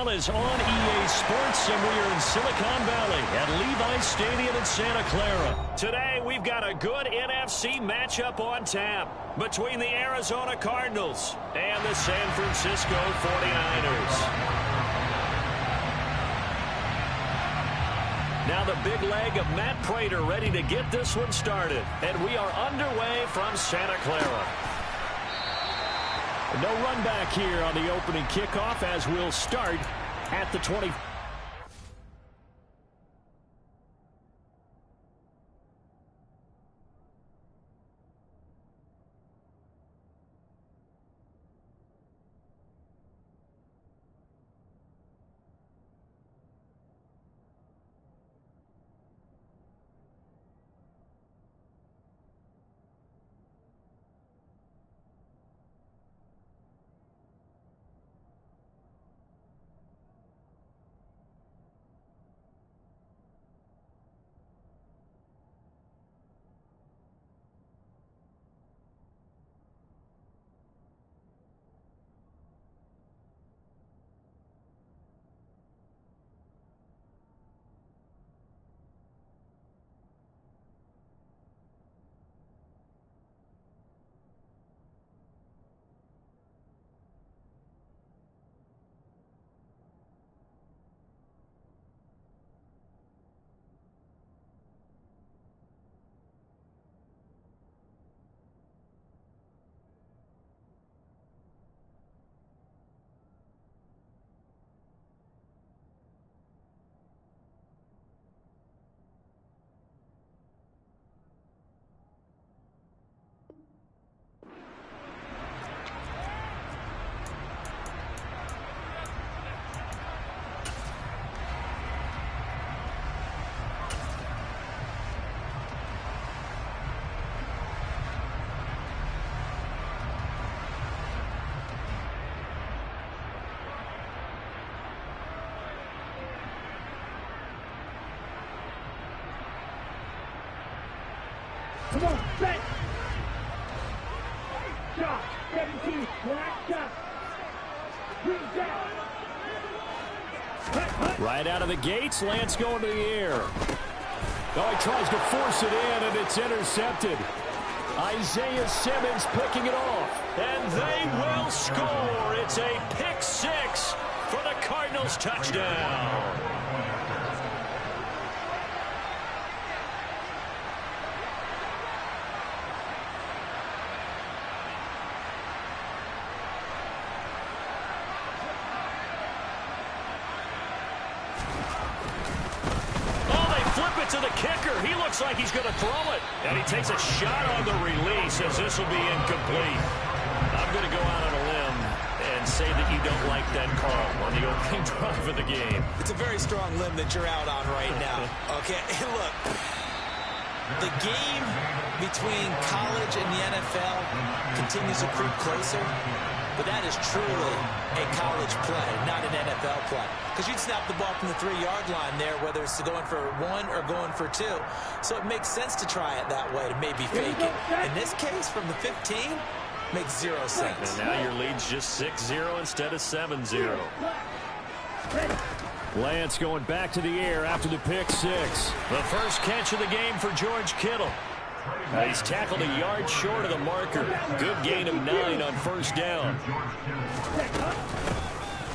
NFL is on EA Sports, and we are in Silicon Valley at Levi's Stadium in Santa Clara. Today, we've got a good NFC matchup on tap between the Arizona Cardinals and the San Francisco 49ers. Now the big leg of Matt Prater ready to get this one started. And we are underway from Santa Clara. No run back here on the opening kickoff as we'll start at the 20. Come on, set! Shot, 17, black shot. Bring down. Right out of the gates, Lance going to the air. Oh, he tries to force it in, and it's intercepted. Isaiah Simmons picking it off, and they will score. It's a pick six for the Cardinals touchdown. To the kicker. He looks like he's going to throw it. And he takes a shot on the release as this will be incomplete. I'm going to go out on a limb and say that you don't like that call on the opening drive of the game. It's a very strong limb that you're out on right now. Okay, look. The game between college and the NFL continues to creep closer. But that is truly a college play, not an NFL play. Because you'd snap the ball from the 3-yard line there, whether it's going for 1 or going for 2. So it makes sense to try it that way, to maybe fake it. In this case, from the 15, makes 0 sense. And now your lead's just 6-0 instead of 7-0. Lance going back to the air after the pick six. The first catch of the game for George Kittle. He's tackled a yard short of the marker. Good gain of 9 on first down.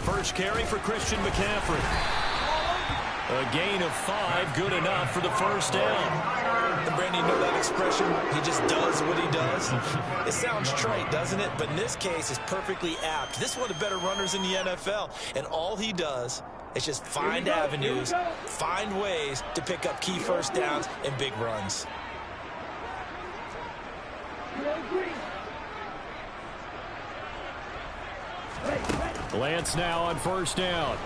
First carry for Christian McCaffrey. A gain of 5, good enough for the first down. And Brandon, you know that expression? He just does what he does. It sounds trite, doesn't it? But in this case, it's perfectly apt. This is one of the better runners in the NFL. And all he does is just find avenues, find ways to pick up key first downs and big runs. Lance now on first down.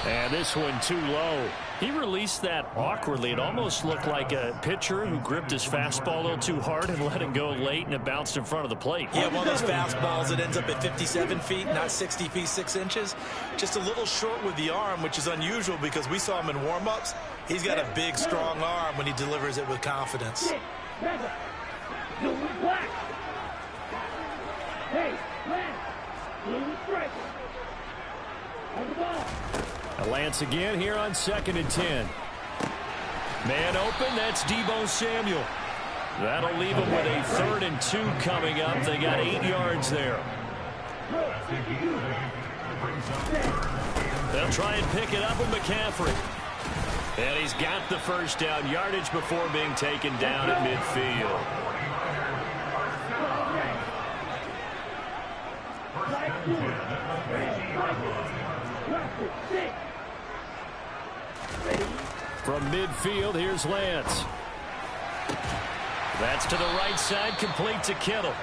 And this one too low. He released that awkwardly. It almost looked like a pitcher who gripped his fastball a little too hard and let it go late, and it bounced in front of the plate. Yeah, one of those fastballs that ends up at 57 feet, not 60 feet, 6 inches. Just a little short with the arm, which is unusual because we saw him in warm-ups. He's got a big, strong arm when he delivers it with confidence. Hey, Lance, blue striker. Lance again here on 2nd and 10. Man open, that's Deebo Samuel. That'll leave them with a 3rd and 2 coming up. They got 8 yards there. They'll try and pick it up with McCaffrey. And he's got the first down yardage before being taken down at midfield. From midfield, here's Lance. That's to the right side, complete to Kittle.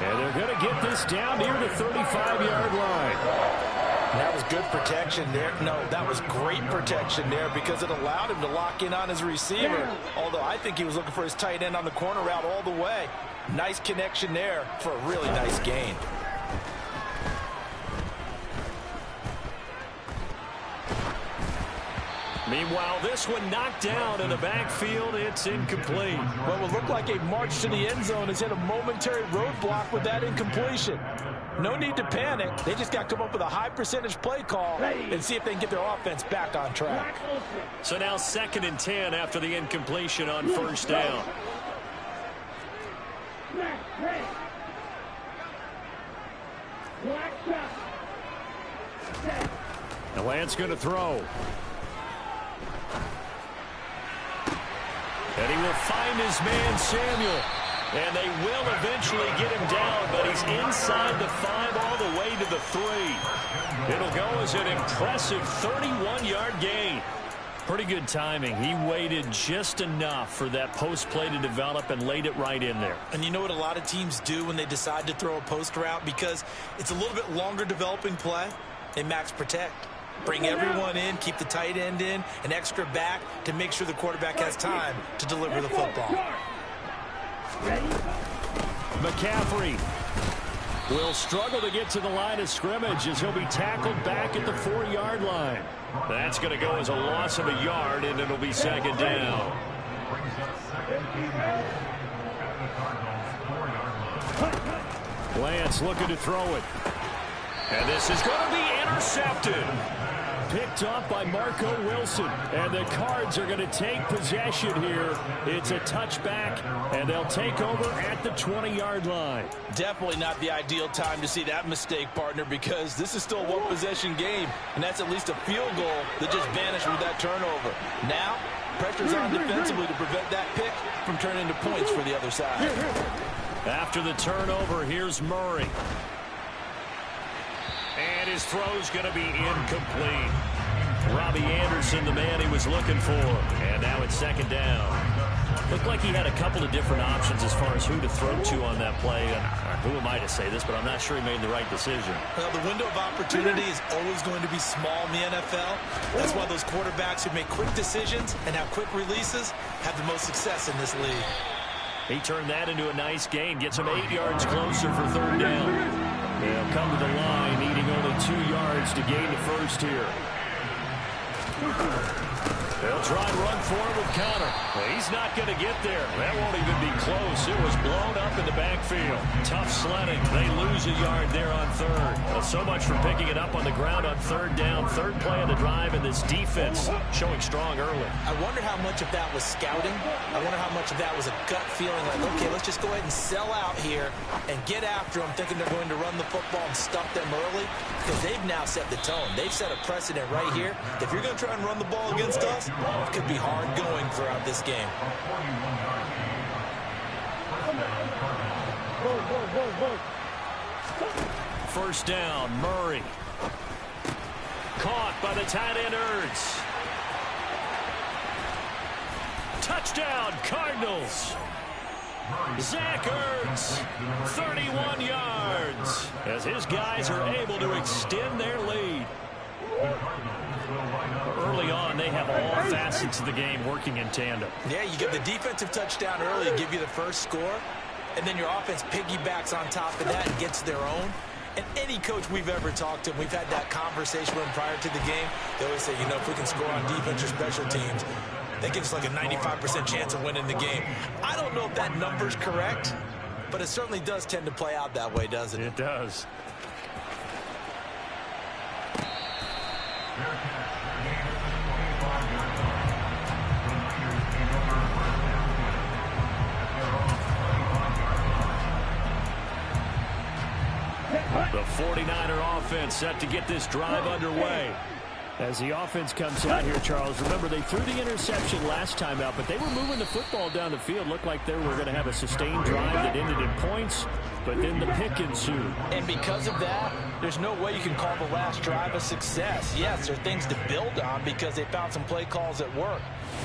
And they're going to get this down near the 35-yard line. That was good protection there. No, that was great protection there because it allowed him to lock in on his receiver. Although I think he was looking for his tight end on the corner route all the way. Nice connection there for a really nice gain. Meanwhile, this one knocked down in the backfield. It's incomplete. What will look like a march to the end zone has hit a momentary roadblock with that incompletion. No need to panic. They just got to come up with a high percentage play call and see if they can get their offense back on track. So now 2nd and 10 after the incompletion on 1st down. Now Lance going to throw. And he will find his man, Samuel. And they will eventually get him down, but he's inside the 5 all the way to the 3. It'll go as an impressive 31-yard gain. Pretty good timing. He waited just enough for that post play to develop and laid it right in there. And you know what a lot of teams do when they decide to throw a post route? Because it's a little bit longer developing play, they max protect. Bring everyone in, keep the tight end in, an extra back to make sure the quarterback has time to deliver the football. McCaffrey will struggle to get to the line of scrimmage as he'll be tackled back at the 4-yard line. That's going to go as a loss of a yard, and it'll be 2nd down. Lance looking to throw it. And this is going to be intercepted. Picked off by Marco Wilson. And the Cards are going to take possession here. It's a touchback, and they'll take over at the 20-yard line. Definitely not the ideal time to see that mistake, partner, because this is still a one-possession game, and that's at least a field goal that just vanished with that turnover. Now, pressure's on defensively to prevent that pick from turning into points for the other side. After the turnover, here's Murray. And his throw's going to be incomplete. Robbie Anderson, the man he was looking for. And now it's 2nd down. Looked like he had a couple of different options as far as who to throw to on that play. And who am I to say this, but I'm not sure he made the right decision. Well, the window of opportunity is always going to be small in the NFL. That's why those quarterbacks who make quick decisions and have quick releases have the most success in this league. He turned that into a nice gain. Gets him 8 yards closer for 3rd down. They'll come to the line, needing only 2 yards to gain the first here. They'll try and run for it with Conner. Well, he's not going to get there. That won't even be close. It was blown up in the backfield. Tough sledding. They lose a yard there on 3rd. Well, so much for picking it up on the ground on 3rd down. 3rd play of the drive, and this defense showing strong early. I wonder how much of that was scouting. I wonder how much of that was a gut feeling like, okay, let's just go ahead and sell out here and get after them, thinking they're going to run the football and stump them early, because they've now set the tone. They've set a precedent right here. If you're going to try and run the ball against us, it could be hard going throughout this game. First down, Murray. Caught by the tight end, Ertz. Touchdown, Cardinals. Zach Ertz, 31 yards, as his guys are able to extend their lead. Early on, they have all facets of the game working in tandem. Yeah, you get the defensive touchdown early, give you the first score, and then your offense piggybacks on top of that and gets their own. And any coach we've ever talked to, we've had that conversation with them prior to the game. They always say, you know, if we can score on defense or special teams, that gives us like a 95% chance of winning the game. I don't know if that number's correct, but it certainly does tend to play out that way, doesn't it? It does. The 49er offense set to get this drive underway. As the offense comes out here, Charles, remember they threw the interception last time out, but they were moving the football down the field. Looked like they were going to have a sustained drive that ended in points, but then the pick ensued. And because of that, there's no way you can call the last drive a success. Yes, there are things to build on because they found some play calls that work.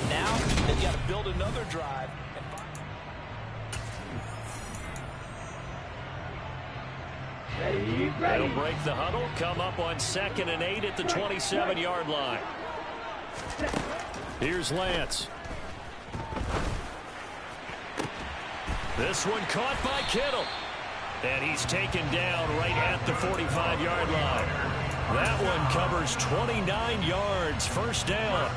Now, they've got to build another drive. They'll break the huddle, come up on 2nd and 8 at the 27-yard line. Here's Lance. This one caught by Kittle. And he's taken down right at the 45-yard line. That one covers 29 yards, first down.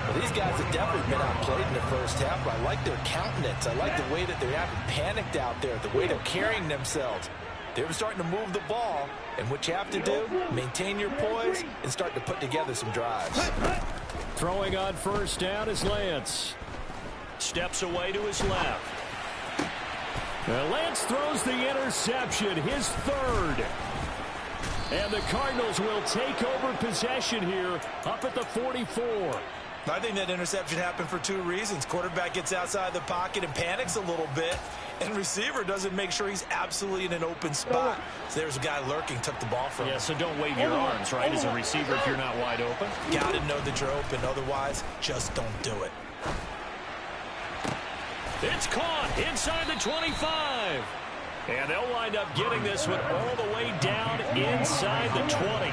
Well, these guys have definitely been outplayed in the first half, but I like their countenance. I like the way that they haven't panicked out there, the way they're carrying themselves. They're starting to move the ball, and what you have to do, maintain your poise and start to put together some drives. Throwing on first down is Lance. Steps away to his left. Lance throws the interception, his third. And the Cardinals will take over possession here up at the 44. I think that interception happened for two reasons. Quarterback gets outside the pocket and panics a little bit, and receiver doesn't make sure he's absolutely in an open spot. So there's a guy lurking, took the ball from him. Yeah, so don't wave your arms, right, as a receiver if you're not wide open. Got to know that you're open. Otherwise, just don't do it. It's caught inside the 25. And they'll wind up getting this one all the way down inside the 20.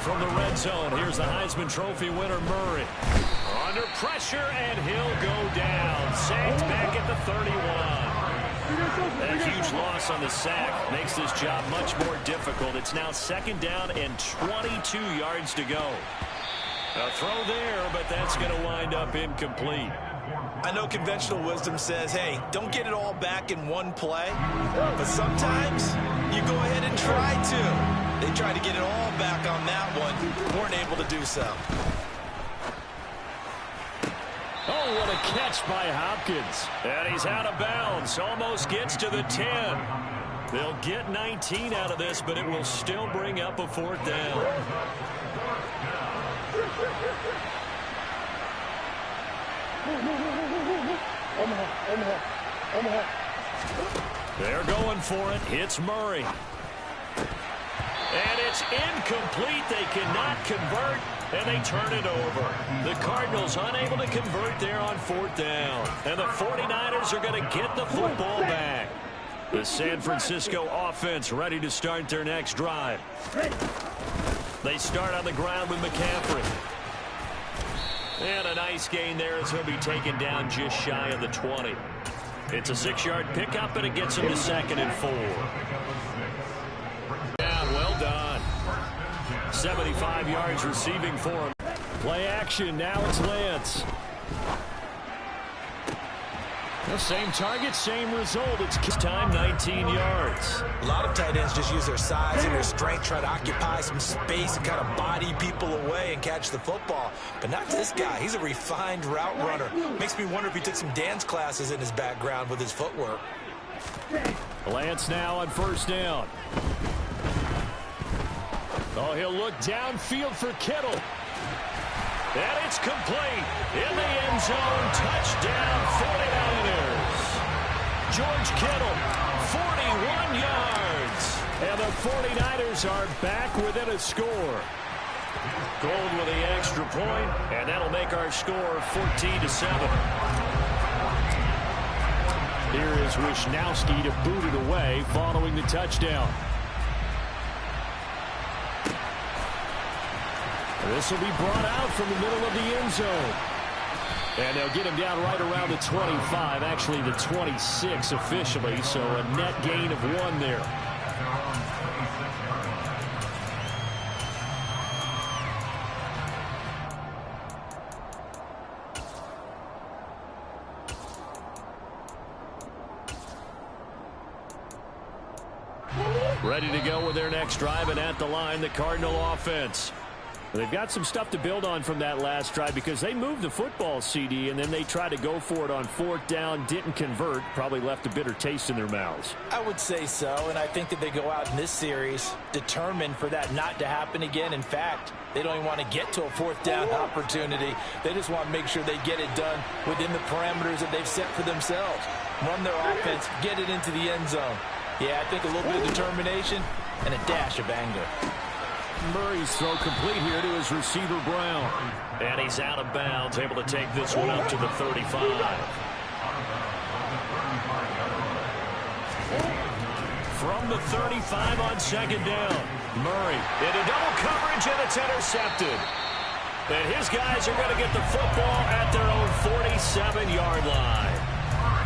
From the red zone, here's the Heisman Trophy winner, Murray. Under pressure, and he'll go down. Sacked back at the 31. That huge loss on the sack makes this job much more difficult. It's now 2nd down and 22 yards to go. A throw there, but that's going to wind up incomplete. I know conventional wisdom says, hey, don't get it all back in one play. But sometimes you go ahead and try to. They tried to get it all back on that one. Weren't able to do so. Oh, what a catch by Hopkins. And he's out of bounds. Almost gets to the 10. They'll get 19 out of this, but it will still bring up a 4th down. They're going for it. It's Murray. And it's incomplete. They cannot convert, and they turn it over. The Cardinals unable to convert there on 4th down. And the 49ers are going to get the football back. The San Francisco offense ready to start their next drive. They start on the ground with McCaffrey. And a nice gain there as he'll be taken down just shy of the 20. It's a 6-yard pickup, and it gets him to 2nd and 4. Down, well done. 75 yards receiving for him. Play action, now it's Lance. The same target, same result. It's time, 19 yards. A lot of tight ends just use their size and their strength, try to occupy some space and kind of body people away and catch the football. But not this guy. He's a refined route runner. Makes me wonder if he took some dance classes in his background with his footwork. Lance now on 1st down. Oh, he'll look downfield for Kittle. And it's complete. In the end zone, touchdown 49ers. George Kittle, 41 yards. And the 49ers are back within a score. Gold with the extra point, and that'll make our score 14-7. Here is Wisnowski to boot it away following the touchdown. This will be brought out from the middle of the end zone. And they'll get him down right around the 25, actually the 26 officially, so a net gain of 1 there. Ready to go with their next drive, and at the line, the Cardinal offense. They've got some stuff to build on from that last drive because they moved the football, CD, and then they tried to go for it on 4th down, didn't convert, probably left a bitter taste in their mouths. I would say so, and I think that they go out in this series determined for that not to happen again. In fact, they don't even want to get to a 4th down opportunity. They just want to make sure they get it done within the parameters that they've set for themselves. Run their offense, get it into the end zone. Yeah, I think a little bit of determination and a dash of anger. Murray's throw complete here to his receiver, Brown. And he's out of bounds, able to take this one up to the 35. From the 35 on 2nd down. Murray into double coverage, and it's intercepted. And his guys are going to get the football at their own 47-yard line.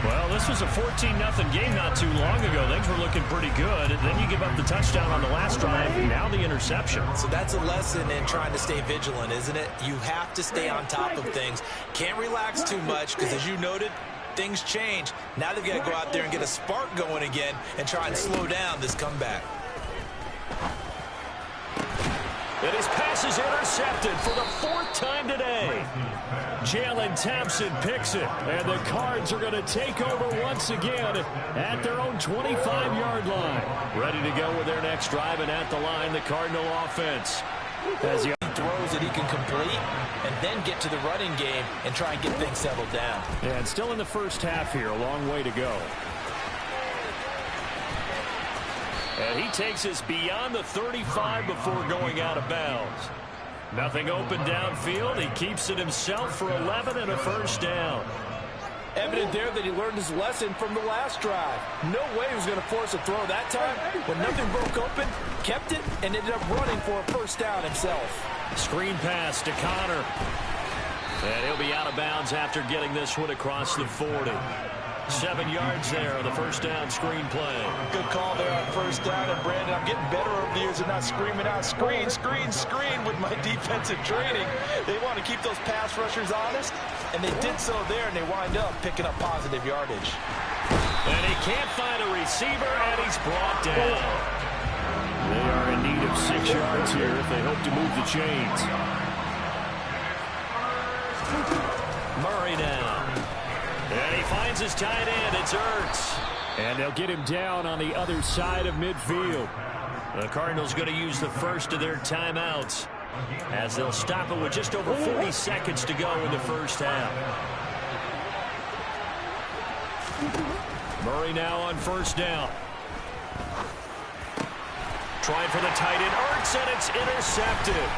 Well, this was a 14-0 game not too long ago. Things were looking pretty good. Then you give up the touchdown on the last drive, now the interception. So that's a lesson in trying to stay vigilant, isn't it? You have to stay on top of things. Can't relax too much because, as you noted, things change. Now they've got to go out there and get a spark going again and try and slow down this comeback. And his pass is intercepted for the 4th time today. Jalen Thompson picks it, and the Cards are going to take over once again at their own 25-yard line. Ready to go with their next drive, and at the line, the Cardinal offense. As he throws that he can complete and then get to the running game and try and get things settled down. And still in the first half here, a long way to go. And he takes us beyond the 35 before going out of bounds. Nothing open downfield. He keeps it himself for 11 and a 1st down. Evident there that he learned his lesson from the last drive. No way he was going to force a throw that time. When nothing broke open, kept it, and ended up running for a 1st down himself. Screen pass to Connor. And he'll be out of bounds after getting this one across the 40. 7 yards there on the 1st down screen play. Good call there on 1st down. And Brandon, I'm getting better over the years of not screaming out screen, screen, screen with my defensive training. They want to keep those pass rushers honest, and they did so there, and they wind up picking up positive yardage. And he can't find a receiver, and he's brought down. They are in need of 6 yards here if they hope to move the chains. Murray now. And he finds his tight end. It's Ertz. And they'll get him down on the other side of midfield. The Cardinals going to use the first of their timeouts as they'll stop it with just over 40 seconds to go in the first half. Murray now on 1st down. Trying for the tight end, Ertz, and it's intercepted.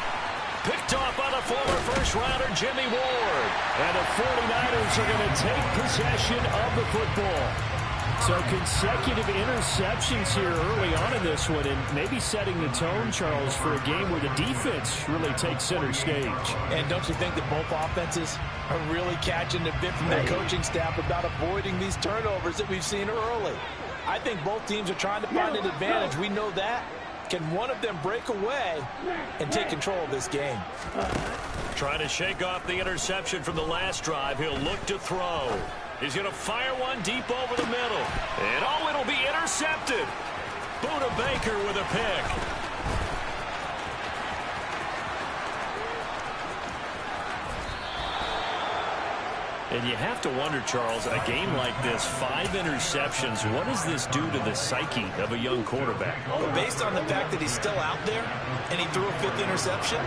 Picked off by the former first-rounder, Jimmy Ward. And the 49ers are going to take possession of the football. So consecutive interceptions here early on in this one, and maybe setting the tone, Charles, for a game where the defense really takes center stage. And don't you think that both offenses are really catching the bit from their coaching staff about avoiding these turnovers that we've seen early? I think both teams are trying to find an advantage. We know that. Can one of them break away and take control of this game? Trying to shake off the interception from the last drive. He'll look to throw. He's going to fire one deep over the middle. And oh, it'll be intercepted. Buda Baker with a pick. And you have to wonder, Charles, a game like this, 5 interceptions, what does this do to the psyche of a young quarterback? Well, based on the fact that he's still out there and he threw a 5th interception,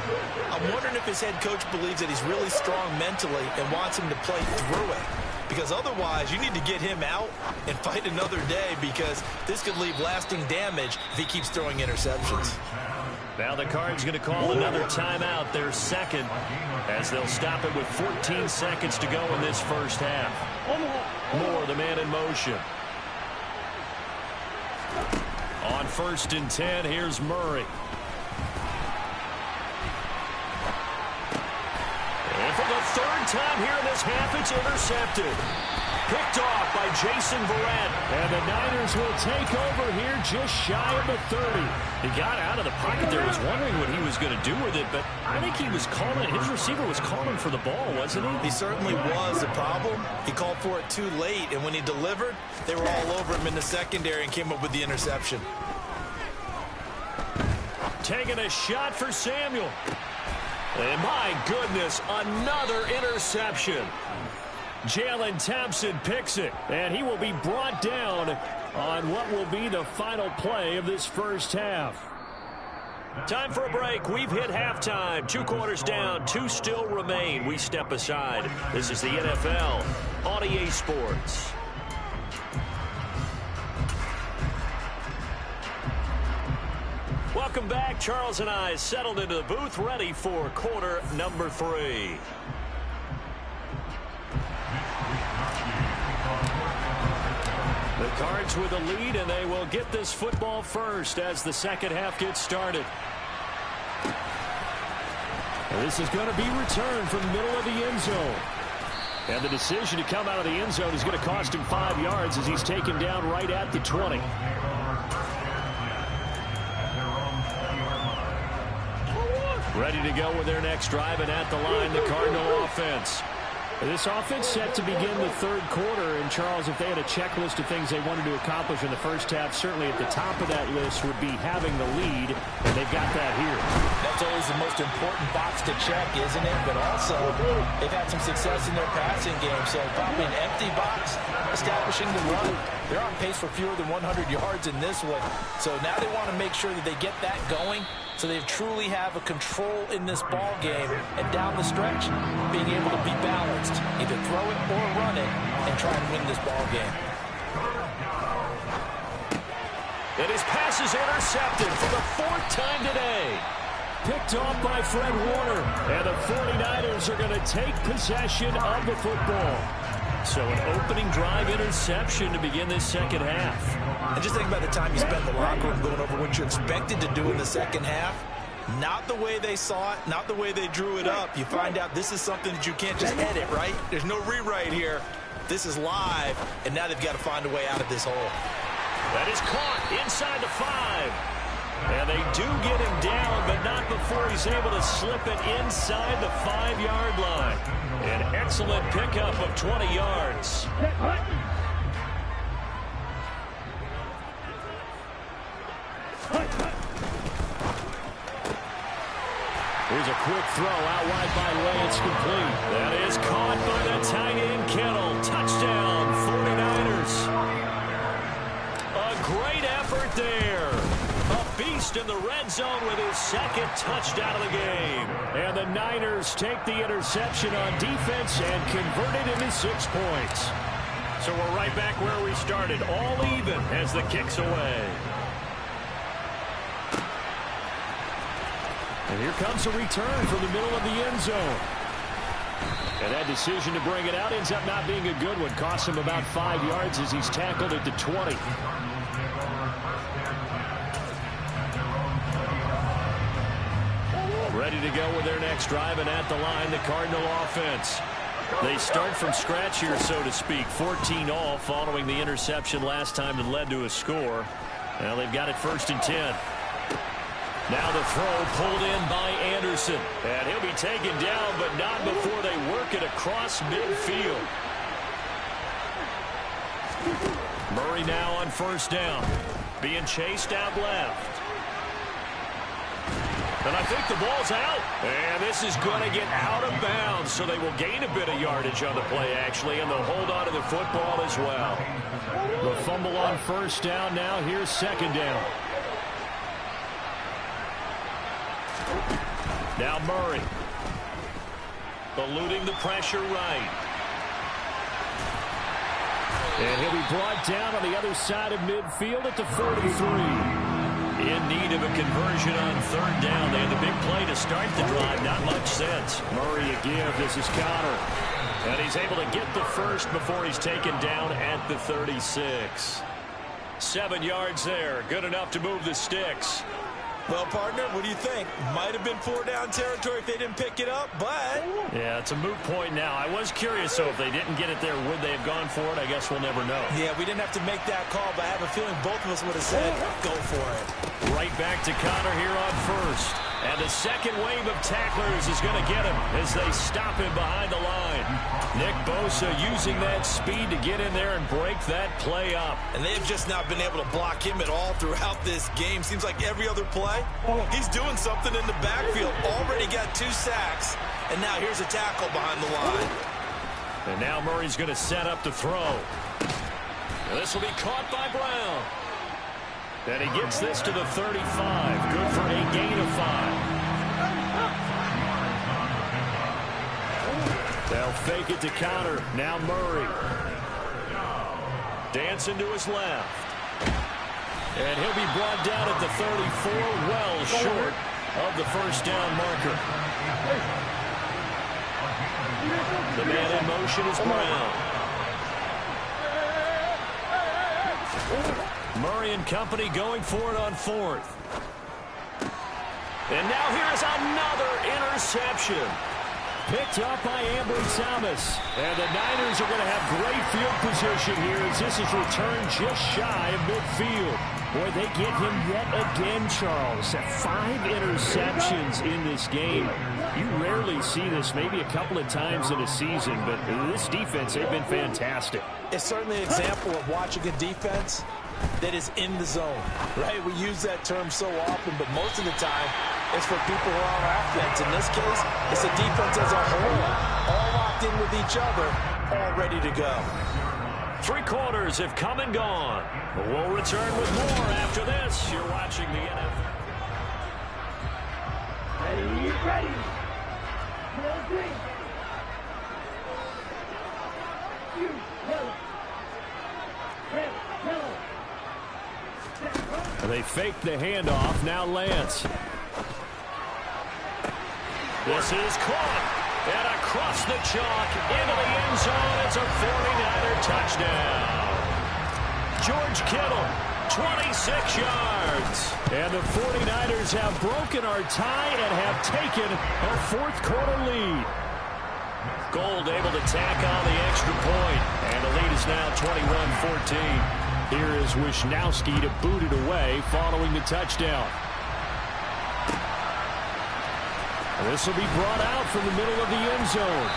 I'm wondering if his head coach believes that he's really strong mentally and wants him to play through it. Because otherwise, you need to get him out and fight another day, because this could leave lasting damage if he keeps throwing interceptions. Now the Cards going to call another timeout, their second, as they'll stop it with 14 seconds to go in this first half. Moore, the man in motion. On 1st and 10, here's Murray. And for the 3rd time here in this half, it's intercepted. Picked off by Jason Verrett. And the Niners will take over here just shy of the 30. He got out of the pocket there. Was wondering what he was going to do with it, but I think he was calling, his receiver was calling for the ball, wasn't he? He certainly was. The problem, he called for it too late, and when he delivered, they were all over him in the secondary and came up with the interception. taking a shot for Samuel. And my goodness, another interception. Jalen Thompson picks it, and he will be brought down on what will be the final play of this first half. Time for a break. We've hit halftime. 2 quarters down, 2 still remain. We step aside. This is the NFL on EA Sports. Welcome back. Charles and I settled into the booth, ready for quarter number 3. The Cards with a lead, and they will get this football first as the second half gets started. This is going to be returned from the middle of the end zone. And the decision to come out of the end zone is going to cost him 5 yards as he's taken down right at the 20. Ready to go with their next drive, and at the line, the Cardinal offense. This offense set to begin the third quarter, and Charles, if they had a checklist of things they wanted to accomplish in the first half, certainly at the top of that list would be having the lead, and they've got that here. That's always the most important box to check, isn't it? But also, they've had some success in their passing game, so probably an empty box, establishing the run. They're on pace for fewer than 100 yards in this one, so now they want to make sure that they get that going, so they truly have a control in this ball game, and down the stretch, being able to be balanced, either throw it or run it, and try and win this ball game. And his pass is intercepted for the 4th time today. Picked off by Fred Warner, and the 49ers are going to take possession of the football. So an opening drive interception to begin this second half. And just think about the time you spent in the locker room going over what you expected to do in the second half. Not the way they saw it, not the way they drew it up. You find out this is something that you can't just edit, right? There's no rewrite here. This is live, and now they've got to find a way out of this hole. That is caught inside the 5. And they do get him down, but not before he's able to slip it inside the 5-yard line. An excellent pickup of 20 yards. Here's a quick throw out wide by Lance, complete. That is caught by the tight end Kittle. Touchdown, 49ers. A great effort there. A beast in the red zone with his 2nd touchdown of the game. And the Niners take the interception on defense and convert it into 6 points. So we're right back where we started, all even as the kick's away. And here comes a return from the middle of the end zone. And that decision to bring it out ends up not being a good one. Costs him about 5 yards as he's tackled at the 20. Ready to go with their next drive, and at the line, the Cardinal offense. They start from scratch here, so to speak. 14 all following the interception last time that led to a score. Now they've got it 1st and 10. Now the throw pulled in by Anderson. And he'll be taken down, but not before they work it across midfield. Murray now on 1st down. Being chased out left. And I think the ball's out. And this is going to get out of bounds, so they will gain a bit of yardage on the play, actually, and they'll hold on to the football as well. The fumble on 1st down. Now here's 2nd down. Now Murray. Eluding the pressure right. And he'll be brought down on the other side of midfield at the 43. In need of a conversion on 3rd down. They had the big play to start the drive. Not much sense. Murray a give. This is Connor. And he's able to get the first before he's taken down at the 36. 7 yards there. Good enough to move the sticks. Well, partner, what do you think? Might have been 4-down territory if they didn't pick it up, but... Yeah, it's a moot point now. I was curious, so if they didn't get it there, would they have gone for it? I guess we'll never know. Yeah, we didn't have to make that call, but I have a feeling both of us would have said, go for it. Right back to Connor here on 1st. And the second wave of tacklers is going to get him as they stop him behind the line. Nick Bosa using that speed to get in there and break that play up. And they've just not been able to block him at all throughout this game. Seems like every other play, he's doing something in the backfield. Already got 2 sacks, and now here's a tackle behind the line. And now Murray's going to set up to throw. This will be caught by Brown. And he gets this to the 35. Good for a gain of 5. They'll fake it to counter. Now Murray. Dancing to his left. And he'll be brought down at the 34, well short of the first down marker. The man in motion is Brown. Murray and company going for it on 4th. And now here's another interception. Picked up by Ambry Thomas. And the Niners are going to have great field position here as this is returned just shy of midfield. Boy, they get him yet again, Charles. 5 interceptions in this game. You rarely see this, maybe a couple of times in a season, but this defense, they've been fantastic. It's certainly an example of watching a defense that is in the zone, right? We use that term so often, but most of the time, it's for people who are on offense. In this case, it's a defense as a whole, all locked in with each other, all ready to go. 3 quarters have come and gone. We'll return with more after this. You're watching the NFL. Ready. Real green. You, yellow. Red, yellow. They fake the handoff. Now Lance. This is caught. And across the chalk into the end zone. It's a 49er touchdown. George Kittle, 26 yards. And the 49ers have broken our tie and have taken a 4th quarter lead. Gold able to tack on the extra point. And the lead is now 21-14. Here is Wisnowski to boot it away following the touchdown. And this will be brought out from the middle of the end zone.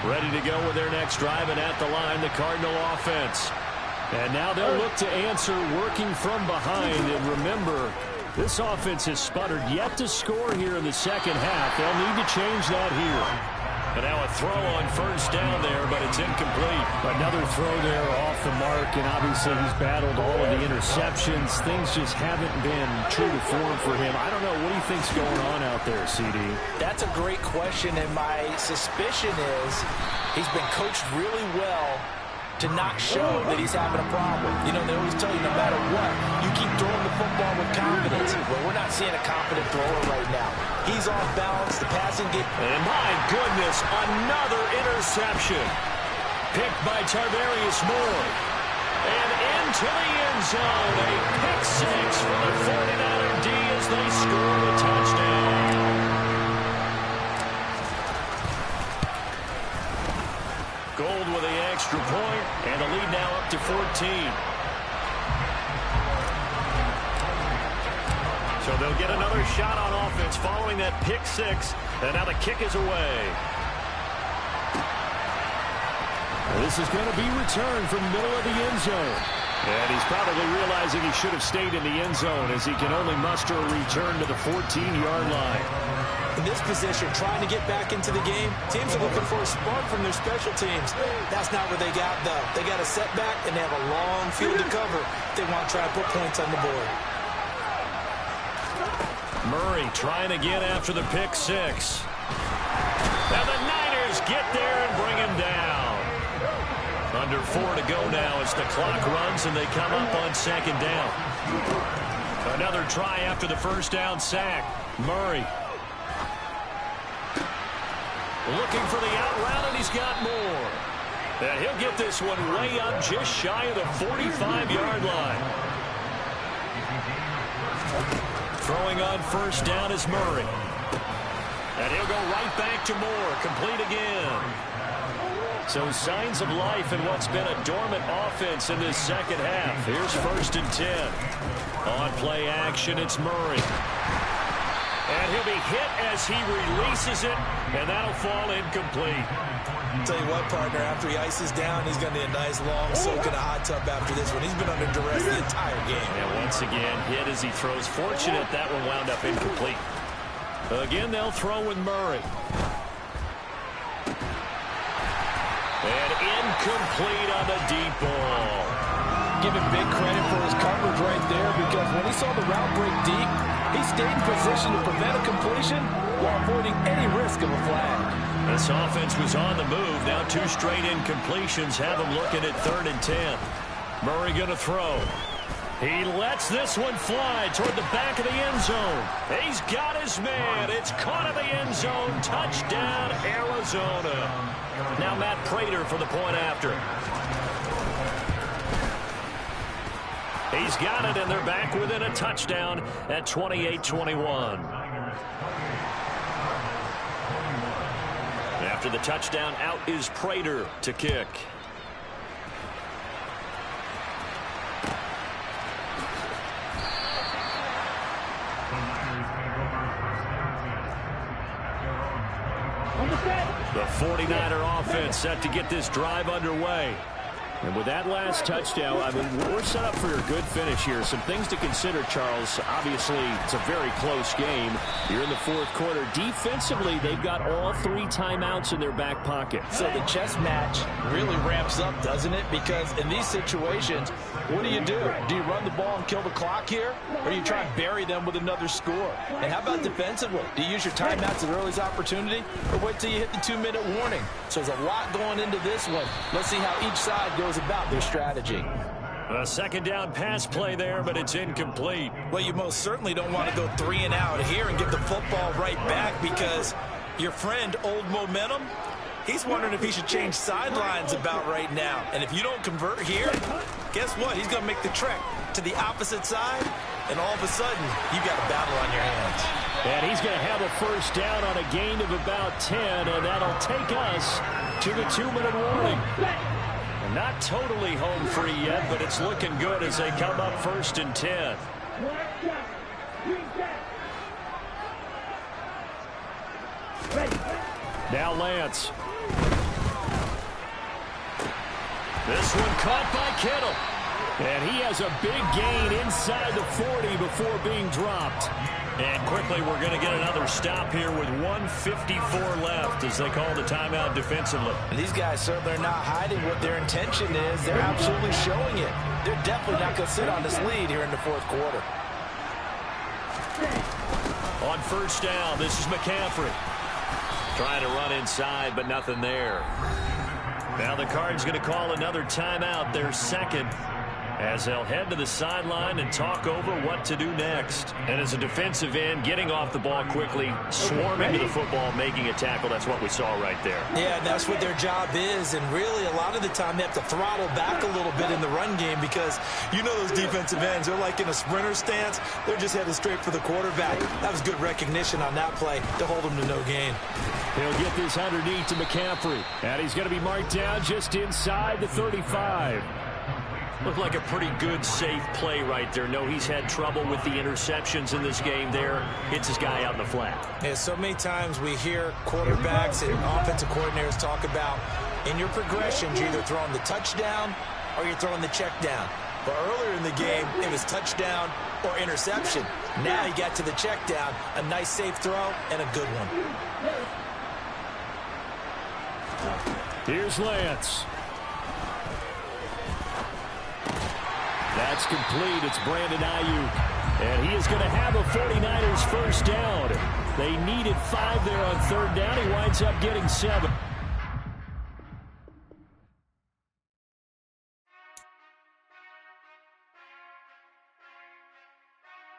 Ready to go with their next drive, and at the line, the Cardinal offense. And now they'll look to answer working from behind. And remember, this offense has sputtered yet to score here in the second half. They'll need to change that here. And now a throw on first down there, but it's incomplete. Another throw there off the mark, and obviously he's battled all of the interceptions. Things just haven't been true to form for him. I don't know. What do you think's going on out there, CD? That's a great question, and my suspicion is he's been coached really well to not show that he's having a problem. You know, they always tell you no matter what, you keep throwing the football with confidence. Well, we're not seeing a confident thrower right now. He's off balance, the passing game. And my goodness, another interception. Picked by Tarvarius Moore. And into the end zone, a pick 6 for the 49er D as they score the touchdown. Gold with the extra point, and the lead now up to 14. So they'll get another shot on offense following that pick 6, and now the kick is away. This is going to be returned from the middle of the end zone. And he's probably realizing he should have stayed in the end zone as he can only muster a return to the 14-yard line. In this position, trying to get back into the game, teams are looking for a spark from their special teams. That's not what they got, though. They got a setback, and they have a long field to cover if they want to try to put points on the board. Murray trying again after the pick 6. Now the Niners get there and bring him down. Under 4 to go now as the clock runs and they come up on second down. Another try after the first down sack. Murray looking for the out route, and he's got more. And he'll get this one way up just shy of the 45-yard line. Throwing on first down is Murray. And he'll go right back to Moore. Complete again. So signs of life in what's been a dormant offense in this second half. Here's 1st and 10. On play action, it's Murray. And he'll be hit as he releases it, and that'll fall incomplete. Tell you what, partner, after he ices down, he's going to need a nice long soak in a hot tub after this one. He's been under duress the entire game. And once again, hit as he throws. Fortunate that one wound up incomplete. Again, they'll throw with Murray. And incomplete on the deep ball. Give him big credit for his coverage right there, because when he saw the route break deep, he stayed in position to prevent a completion while avoiding any risk of a flag. This offense was on the move. Now 2 straight incompletions have him looking at 3rd and 10. Murray going to throw. He lets this one fly toward the back of the end zone. He's got his man. It's caught in the end zone. Touchdown, Arizona. Now Matt Prater for the point after. He's got it, and they're back within a touchdown at 28-21. After the touchdown, out is Prater to kick. The 49er offense set to get this drive underway. And with that last touchdown, I mean, we're set up for a good finish here. Some things to consider, Charles. Obviously, it's a very close game. You're in the 4th quarter. Defensively, they've got all 3 timeouts in their back pocket. So the chess match really ramps up, doesn't it? Because in these situations, what do? Do you run the ball and kill the clock here? Or do you try and bury them with another score? And how about defensively? Do you use your timeouts at the earliest opportunity? Or wait till you hit the 2-minute warning? So there's a lot going into this one. Let's see how each side goes about their strategy. A 2nd down pass play there, but it's incomplete. Well, you most certainly don't want to go 3 and out here and get the football right back, because your friend, Old Momentum, he's wondering if he should change sidelines about right now. And if you don't convert here, guess what? He's going to make the trek to the opposite side, and all of a sudden, you got a battle on your hands. And he's going to have a 1st down on a gain of about 10, and that'll take us to the 2-minute warning. Not totally home free yet, but it's looking good as they come up 1st and 10. Now Lance. This one caught by Kittle. And he has a big gain inside the 40 before being dropped. And quickly, we're going to get another stop here with 1:54 left as they call the timeout defensively. And these guys certainly are not hiding what their intention is. They're absolutely showing it. They're definitely not going to sit on this lead here in the 4th quarter. On 1st down, this is McCaffrey. Trying to run inside, but nothing there. Now the Cards going to call another timeout, their 2nd, as they'll head to the sideline and talk over what to do next. And as a defensive end, getting off the ball quickly, swarming to the football, making a tackle, that's what we saw right there. Yeah, and that's what their job is. And really, a lot of the time, they have to throttle back a little bit in the run game, because you know those defensive ends, they're like in a sprinter stance. They're just headed straight for the quarterback. That was good recognition on that play to hold them to no gain. He'll get this underneath to McCaffrey. And he's going to be marked down just inside the 35. Looked like a pretty good, safe play right there. No, he's had trouble with the interceptions in this game there. Hits his guy out in the flat. Yeah, so many times we hear quarterbacks and offensive coordinators talk about, in your progressions, you're either throwing the touchdown or you're throwing the check down. But earlier in the game, it was touchdown or interception. Now he got to the check down, a nice safe throw, and a good one. Here's Lance. That's complete. It's Brandon Ayuk. And he is going to have a 49ers 1st down. They needed 5 there on 3rd down. He winds up getting 7.